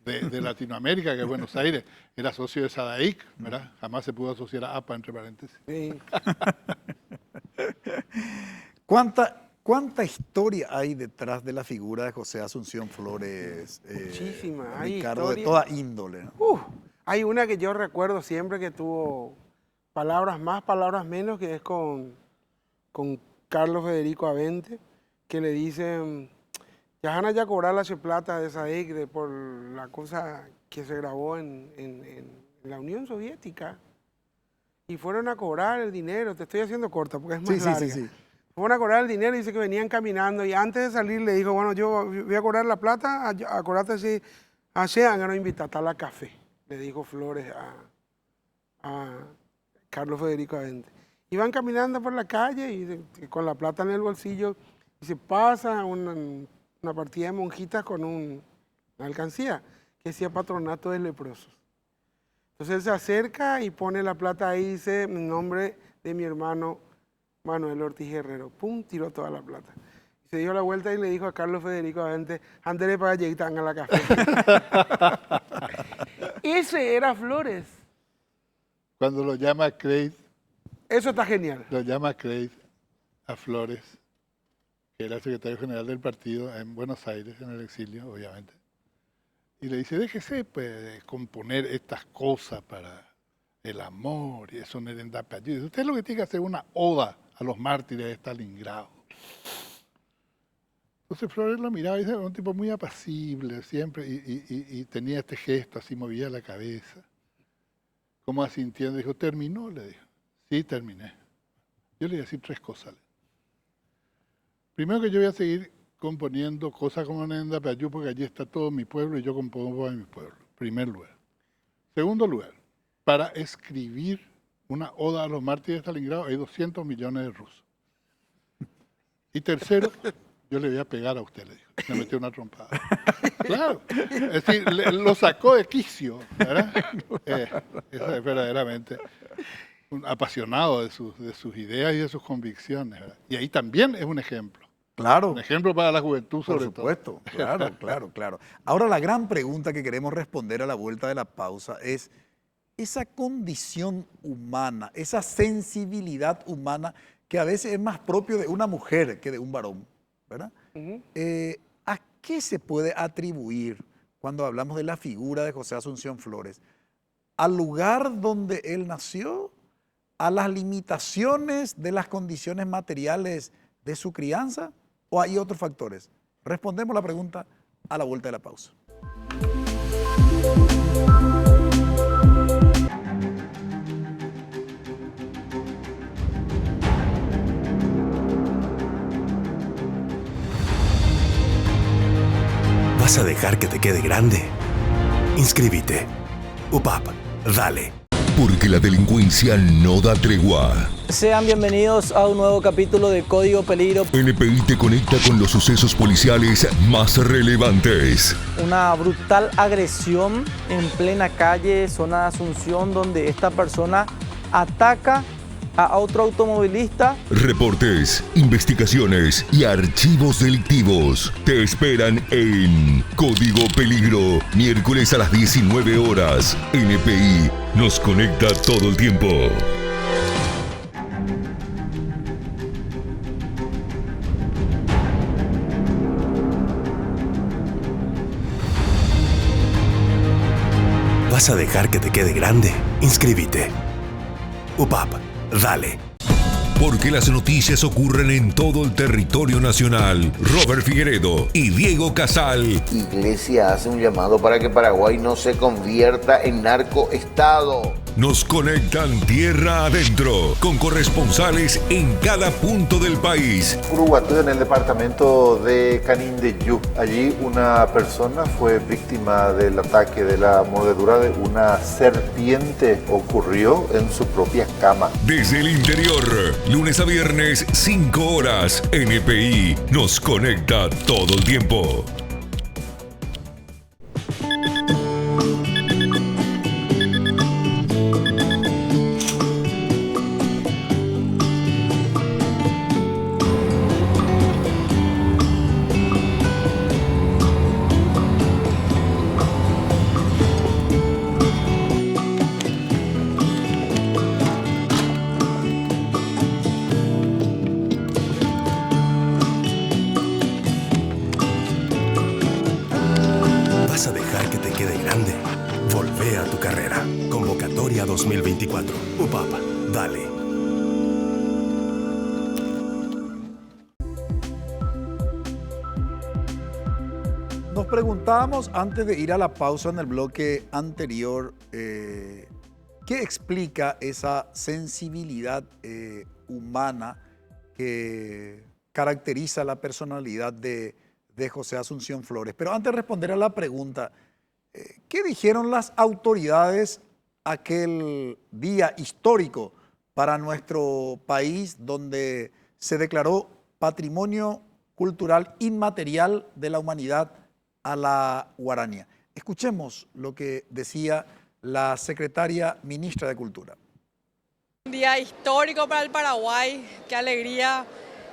de Latinoamérica, que es Buenos Aires. Era socio de Sadaic, ¿verdad? Jamás se pudo asociar a APA, entre paréntesis. Sí. ¿Cuánta historia hay detrás de la figura de José Asunción Flores? Muchísima, hay Ricardo, de historia. toda índole, ¿no? Hay una que yo recuerdo siempre que tuvo palabras más, palabras menos, que es con Carlos Federico Avente, que le dicen, ya van a cobrar la plata de esa EC por la cosa que se grabó en la Unión Soviética. Y fueron a cobrar el dinero, te estoy haciendo corta porque es más larga. Sí. Fueron a cobrar el dinero y dice que venían caminando y antes de salir le dijo, bueno, yo voy a cobrar la plata, acordate si a Shean no invitar a la café, le dijo Flores a Carlos Federico Avente. Iban caminando por la calle y con la plata en el bolsillo y se pasa una partida de monjitas con una alcancía que decía Patronato de Leprosos. Entonces él se acerca y pone la plata ahí y dice, en nombre de mi hermano Manuel Ortiz Herrero. Pum, tiró toda la plata. Se dio la vuelta y le dijo a Carlos Federico Avente, andele para allá y tan a la café. Ese era Flores. Cuando lo llama Craig, eso está genial. Lo llama Craig a Flores, que era el secretario general del partido en Buenos Aires, en el exilio, obviamente. Y le dice, déjese pues, de componer estas cosas para el amor y eso no es Nerendapayú. Usted lo que tiene que hacer es una oda a los mártires de Stalingrado. Entonces Flores lo miraba y era un tipo muy apacible siempre y tenía este gesto, así movía la cabeza. Como asintiendo, dijo, ¿terminó? Le dijo. Sí, terminé. Yo le voy a decir 3 cosas. Primero que yo voy a seguir componiendo cosas como Nerendapayú porque allí está todo mi pueblo y yo compongo a mi pueblo. Primer lugar. Segundo lugar, para escribir una oda a los mártires de Stalingrado hay 200 millones de rusos. Y tercero, yo le voy a pegar a usted, le dijo. Me metió una trompada. Claro. Es decir, lo sacó de quicio, ¿verdad? Eso es verdaderamente un apasionado de sus ideas y de sus convicciones, ¿verdad? Y ahí también es un ejemplo. Claro. Un ejemplo para la juventud, sobre todo. Por supuesto, claro. Ahora, la gran pregunta que queremos responder a la vuelta de la pausa es esa condición humana, esa sensibilidad humana que a veces es más propio de una mujer que de un varón, ¿verdad? ¿A qué se puede atribuir cuando hablamos de la figura de José Asunción Flores? ¿Al lugar donde él nació? ¿A las limitaciones de las condiciones materiales de su crianza? ¿O hay otros factores? Respondemos la pregunta a la vuelta de la pausa. ¿Vas a dejar que te quede grande? Inscríbete. UPAP, dale. Porque la delincuencia no da tregua. Sean bienvenidos a un nuevo capítulo de Código Peligro. NPI te conecta con los sucesos policiales más relevantes. Una brutal agresión en plena calle, zona de Asunción, donde esta persona ataca a otro automovilista. Reportes, investigaciones y archivos delictivos te esperan en Código Peligro, miércoles a las 19 horas. NPI nos conecta todo el tiempo. ¿Vas a dejar que te quede grande? Inscríbete. UPAP, dale. Porque las noticias ocurren en todo el territorio nacional. Robert Figueredo y Diego Casal. Iglesia hace un llamado para que Paraguay no se convierta en narcoestado. Nos conectan tierra adentro, con corresponsales en cada punto del país. Uruguatú, en el departamento de Canindeyú. Allí una persona fue víctima del ataque de la mordedura de una serpiente. Ocurrió en su propia cama. Desde el interior, lunes a viernes, 5 horas. NPI nos conecta todo el tiempo. grande. Volvé a tu carrera. Convocatoria 2024. UPAP, dale. Nos preguntábamos antes de ir a la pausa en el bloque anterior, ¿qué explica esa sensibilidad humana que caracteriza la personalidad de José Asunción Flores? Pero antes de responder a la pregunta, ¿qué dijeron las autoridades aquel día histórico para nuestro país donde se declaró Patrimonio Cultural Inmaterial de la Humanidad a la Guarania? Escuchemos lo que decía la secretaria ministra de Cultura. Un día histórico para el Paraguay, qué alegría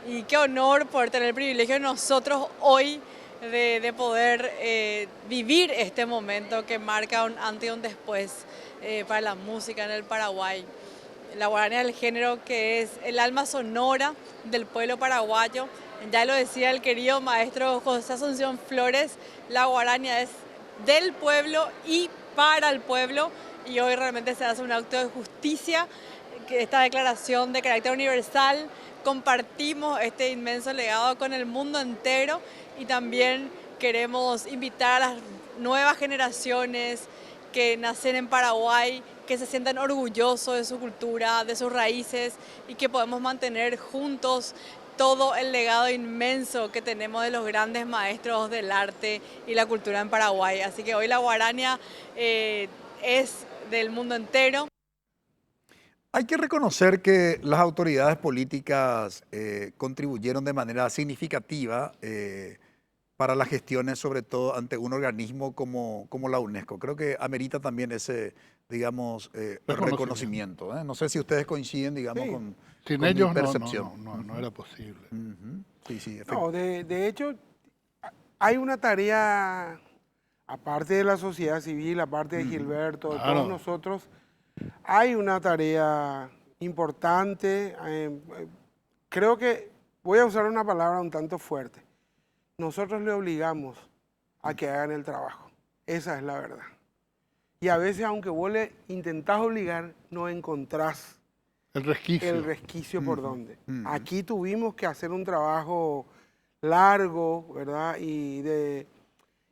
y qué honor poder tener el privilegio nosotros hoy de poder vivir este momento que marca un antes y un después para la música en el Paraguay. La guarania del género, que es el alma sonora del pueblo paraguayo. Ya lo decía el querido maestro José Asunción Flores, la guarania es del pueblo y para el pueblo, y hoy realmente se hace un acto de justicia, que esta declaración de carácter universal. Compartimos este inmenso legado con el mundo entero y también queremos invitar a las nuevas generaciones que nacen en Paraguay, que se sientan orgullosos de su cultura, de sus raíces y que podemos mantener juntos todo el legado inmenso que tenemos de los grandes maestros del arte y la cultura en Paraguay. Así que hoy la guarania es del mundo entero. Hay que reconocer que las autoridades políticas contribuyeron de manera significativa para las gestiones, sobre todo ante un organismo como la UNESCO. Creo que amerita también ese, digamos, reconocimiento. No sé si ustedes coinciden, digamos, con ellos mi percepción. no era posible. Sí, sí, no, de hecho, hay una tarea, aparte de la sociedad civil, aparte de Gilberto, de todos nosotros, hay una tarea importante. Creo que voy a usar una palabra un tanto fuerte. Nosotros le obligamos a que hagan el trabajo. Esa es la verdad. Y a veces, aunque vos le intentás obligar, no encontrás el resquicio por dónde. Aquí tuvimos que hacer un trabajo largo, ¿verdad? Y de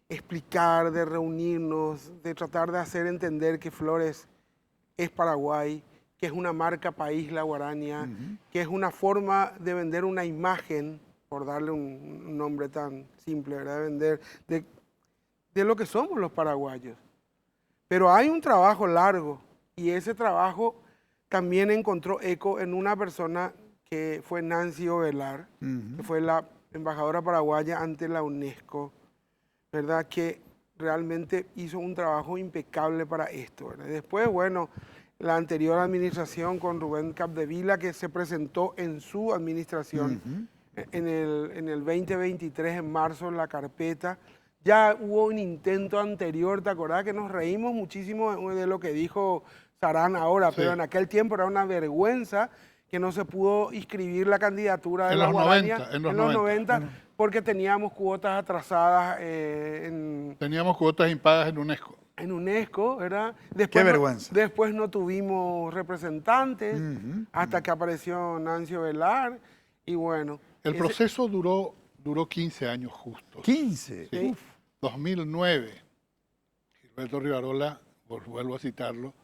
explicar, de reunirnos, de tratar de hacer entender que Flores es Paraguay, que es una marca país la guarania, que es una forma de vender una imagen, por darle un nombre tan simple, ¿verdad? De vender de lo que somos los paraguayos. Pero hay un trabajo largo y ese trabajo también encontró eco en una persona que fue Nancy Ovelar, que fue la embajadora paraguaya ante la UNESCO, ¿verdad? Que realmente hizo un trabajo impecable para esto, ¿verdad? Después, bueno, la anterior administración con Rubén Capdevila, que se presentó en su administración en el 2023, en marzo, en la carpeta. Ya hubo un intento anterior, ¿te acordás? Que nos reímos muchísimo de lo que dijo Sarán ahora, pero en aquel tiempo era una vergüenza que no se pudo inscribir la candidatura de la guarania en los 90 porque teníamos cuotas atrasadas. Teníamos cuotas impagas en UNESCO. En UNESCO, ¿verdad? Qué vergüenza. Después no tuvimos representantes hasta que apareció Nancy Ovelar y bueno. El proceso duró 15 años justos. ¿15? Sí. 2009, Gilberto Rivarola, vuelvo a citarlo,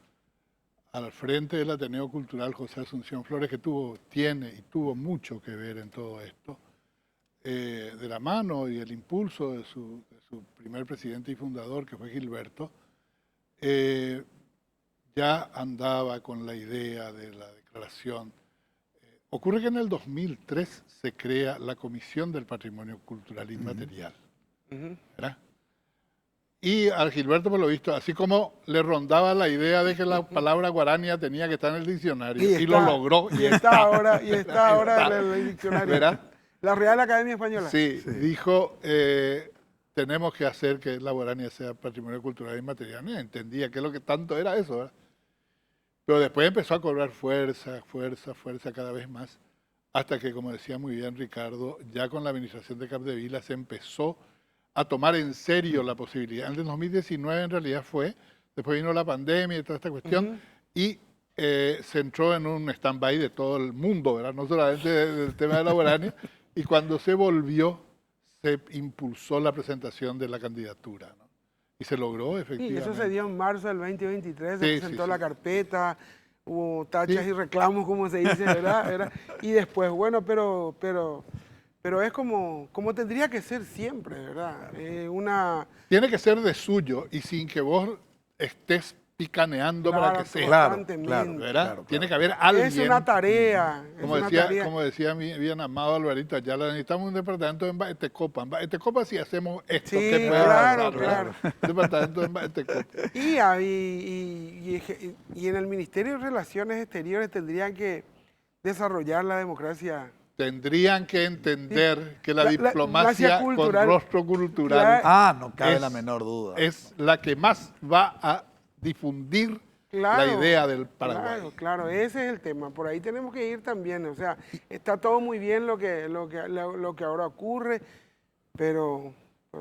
al frente del Ateneo Cultural José Asunción Flores, que tiene y tuvo mucho que ver en todo esto, de la mano y el impulso de su primer presidente y fundador, que fue Gilberto, ya andaba con la idea de la declaración. Ocurre que en el 2003 se crea la Comisión del Patrimonio Cultural Inmaterial, ¿verdad? Y al Gilberto, por lo visto, así como le rondaba la idea de que la palabra guarania tenía que estar en el diccionario, y lo logró. Y está ahora en el diccionario. ¿Verdad? La Real Academia Española. Sí, dijo, tenemos que hacer que la guarania sea patrimonio cultural inmaterial. Entendía que lo que tanto era eso, ¿verdad? Pero después empezó a cobrar fuerza cada vez más, hasta que, como decía muy bien Ricardo, ya con la administración de Capdevila se empezó a tomar en serio la posibilidad. En el 2019 en realidad después vino la pandemia y toda esta cuestión, y se entró en un stand-by de todo el mundo, ¿verdad? No solamente del tema de la Guarania, y cuando se volvió, se impulsó la presentación de la candidatura, ¿no? Y se logró efectivamente. Sí, eso se dio en marzo del 2023, se presentó la sí. carpeta, hubo tachas y reclamos, como se dice, ¿verdad? Y después, bueno, pero es como tendría que ser siempre, ¿verdad? Tiene que ser de suyo y sin que vos estés picaneando para que sea. Claro, ¿verdad? Tiene que haber alguien. Es una tarea. Como decía mi bien amado Alvarito Ayala, necesitamos un departamento en Baetecopa. En Baetecopa sí hacemos esto. Sí, que claro. Un departamento en Baetecopa. Y en el Ministerio de Relaciones Exteriores tendrían que desarrollar la democracia. Tendrían que entender que la diplomacia con rostro cultural no cabe la menor duda. Es la que más va a difundir la idea del Paraguay. Claro, ese es el tema. Por ahí tenemos que ir también. O sea, está todo muy bien lo que ahora ocurre, pero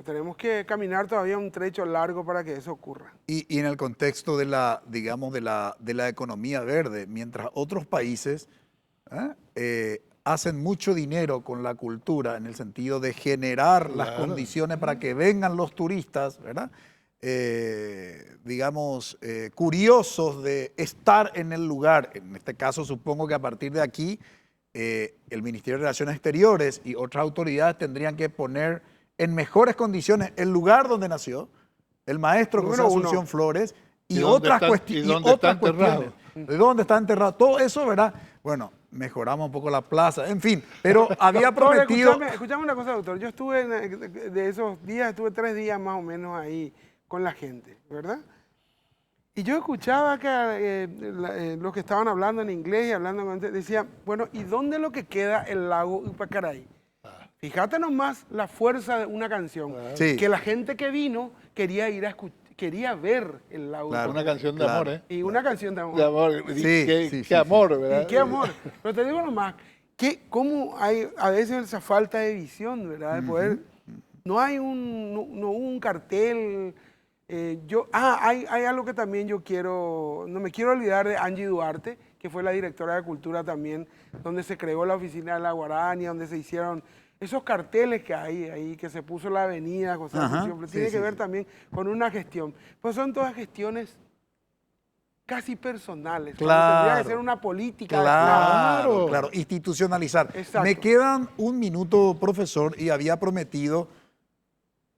tenemos que caminar todavía un trecho largo para que eso ocurra. Y en el contexto de la, digamos, de la economía verde, mientras otros países hacen mucho dinero con la cultura en el sentido de generar las condiciones para que vengan los turistas, ¿verdad? Digamos, curiosos de estar en el lugar. En este caso, supongo que a partir de aquí, el Ministerio de Relaciones Exteriores y otras autoridades tendrían que poner en mejores condiciones el lugar donde nació el maestro José Asunción Flores y otras cuestiones. ¿De dónde está enterrado? Todo eso, ¿verdad? Bueno, mejoramos un poco la plaza, en fin, pero había prometido... Escúchame una cosa, doctor. Yo estuve de esos días, estuve 3 días más o menos ahí con la gente, ¿verdad? Y yo escuchaba que los que estaban hablando en inglés y hablando decían, bueno, ¿y dónde es lo que queda el lago Upacaray? Fíjate nomás la fuerza de una canción, que la gente que vino quería ir a escuchar, quería ver el lago. Claro, una canción de amor, ¿eh? Y una canción de amor. De amor. Qué amor, ¿verdad? Y qué amor. Pero te digo nomás, cómo hay a veces esa falta de visión, ¿verdad? De poder, no hay un cartel. Hay algo que también yo no me quiero olvidar de Angie Duarte, que fue la directora de Cultura también, donde se creó la oficina de la Guarania, donde se hicieron esos carteles que hay ahí, que se puso la avenida, José Asunción, tiene que ver también con una gestión. Pues son todas gestiones casi personales. Tendría que ser una política. Claro, institucionalizar. Exacto. Me quedan un minuto, profesor, y había prometido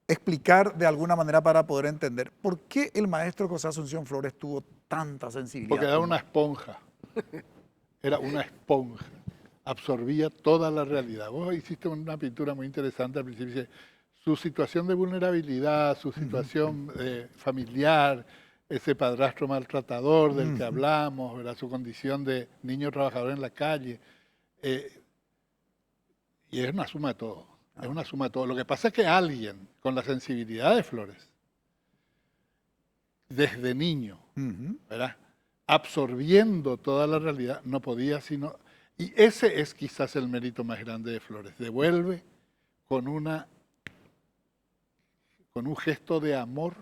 explicar de alguna manera para poder entender por qué el maestro José Asunción Flores tuvo tanta sensibilidad. Porque era una esponja. Era una esponja. Absorbía toda la realidad. Vos hiciste una pintura muy interesante al principio. Dice, su situación de vulnerabilidad, su situación familiar, ese padrastro maltratador del que hablamos, ¿verdad? Su condición de niño trabajador en la calle. Y es una suma de todo. Es una suma de todo. Lo que pasa es que alguien con la sensibilidad de Flores, desde niño, ¿verdad? Absorbiendo toda la realidad, no podía sino... Y ese es quizás el mérito más grande de Flores. Devuelve con un gesto de amor,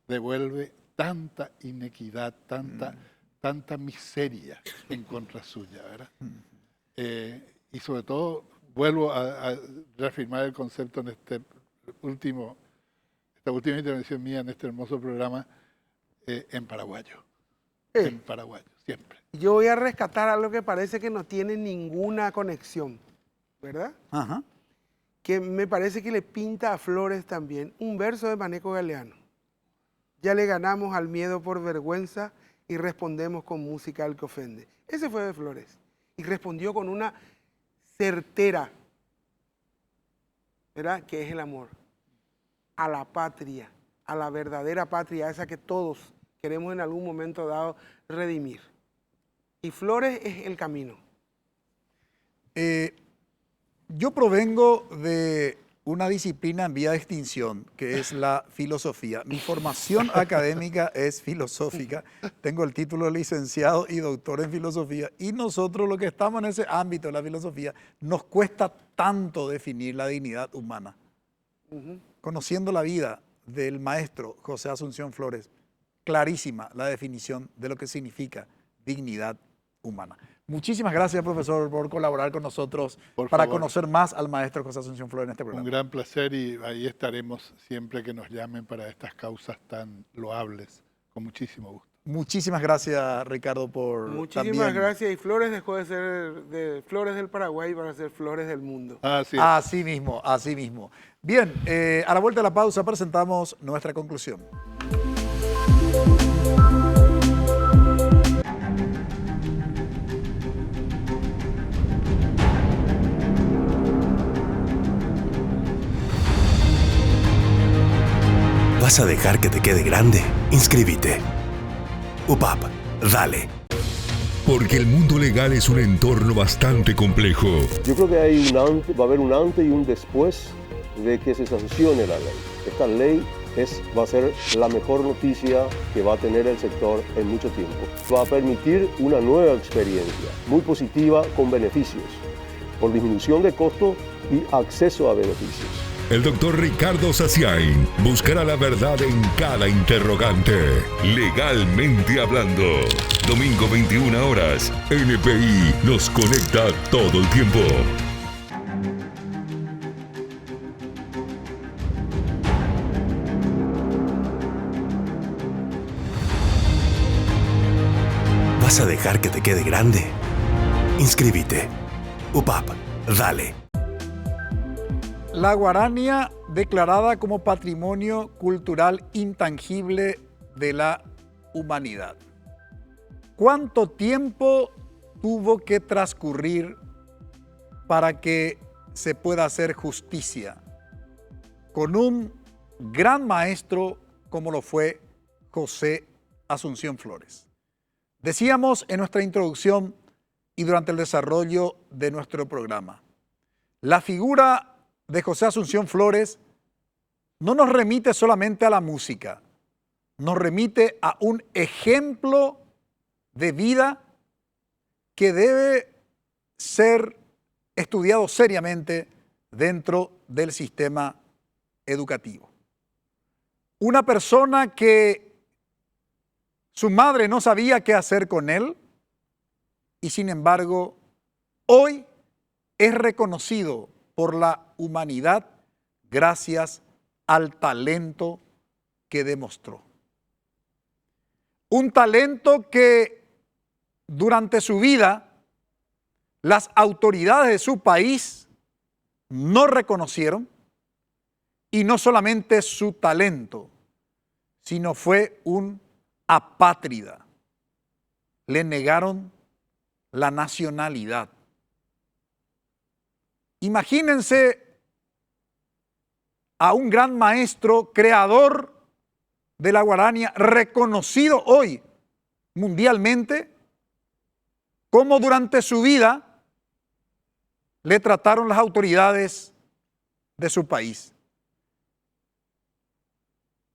devuelve tanta inequidad, tanta miseria en contra suya, ¿verdad? Y sobre todo, vuelvo a reafirmar el concepto en esta última intervención mía en este hermoso programa, en paraguayo. En paraguayo, siempre. Yo voy a rescatar algo que parece que no tiene ninguna conexión, ¿verdad? Que me parece que le pinta a Flores también un verso de Maneco Galeano. Ya le ganamos al miedo por vergüenza y respondemos con música al que ofende. Ese fue de Flores. Y respondió con una certera, ¿verdad? Que es el amor a la patria, a la verdadera patria, esa que todos queremos en algún momento dado redimir. Y Flores es el camino. Yo provengo de una disciplina en vía de extinción, que es la filosofía. Mi formación académica es filosófica. Tengo el título de licenciado y doctor en filosofía. Y nosotros, los que estamos en ese ámbito de la filosofía, nos cuesta tanto definir la dignidad humana. conociendo la vida del maestro José Asunción Flores, clarísima la definición de lo que significa dignidad humana. Muchísimas gracias, profesor, por colaborar con nosotros para conocer más al maestro José Asunción Flores en este programa. Un gran placer y ahí estaremos siempre que nos llamen para estas causas tan loables, con muchísimo gusto. Muchísimas gracias, Ricardo, por Muchísimas gracias. Y Flores dejó de ser de Flores del Paraguay para ser Flores del mundo. Así mismo, así mismo. Bien, a la vuelta de la pausa presentamos nuestra conclusión. ¿Vas a dejar que te quede grande? Inscríbete. UPAP, dale. Porque el mundo legal es un entorno bastante complejo. Yo creo que va a haber un antes y un después de que se sancione la ley. Esta ley va a ser la mejor noticia que va a tener el sector en mucho tiempo. Va a permitir una nueva experiencia, muy positiva, con beneficios, por disminución de costos y acceso a beneficios. El doctor Ricardo Saciain buscará la verdad en cada interrogante. Legalmente hablando. Domingo 21 horas. NPI nos conecta todo el tiempo. ¿Vas a dejar que te quede grande? Inscríbete. UPAP, dale. La guarania declarada como Patrimonio Cultural Intangible de la Humanidad. ¿Cuánto tiempo tuvo que transcurrir para que se pueda hacer justicia con un gran maestro como lo fue José Asunción Flores? Decíamos en nuestra introducción y durante el desarrollo de nuestro programa, la figura de José Asunción Flores no nos remite solamente a la música, nos remite a un ejemplo de vida que debe ser estudiado seriamente dentro del sistema educativo. Una persona que su madre no sabía qué hacer con él y sin embargo hoy es reconocido por la humanidad gracias al talento que demostró. Un talento que durante su vida las autoridades de su país no reconocieron, y no solamente su talento, sino fue un apátrida. Le negaron la nacionalidad. Imagínense a un gran maestro, creador de la guarania, reconocido hoy mundialmente, cómo durante su vida le trataron las autoridades de su país.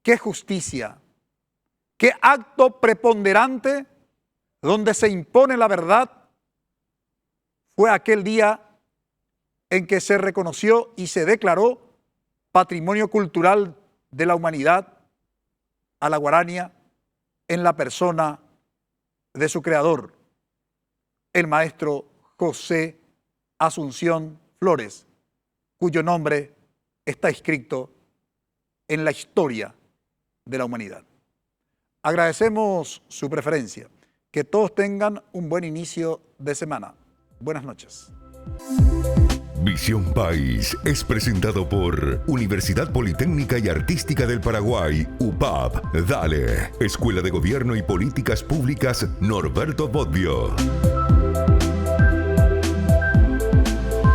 Qué justicia, qué acto preponderante donde se impone la verdad fue aquel día en que se reconoció y se declaró Patrimonio Cultural de la Humanidad a la guarania en la persona de su creador, el maestro José Asunción Flores, cuyo nombre está escrito en la historia de la humanidad. Agradecemos su preferencia. Que todos tengan un buen inicio de semana. Buenas noches. Visión País es presentado por Universidad Politécnica y Artística del Paraguay, UPAP, Dale, Escuela de Gobierno y Políticas Públicas Norberto Bobbio.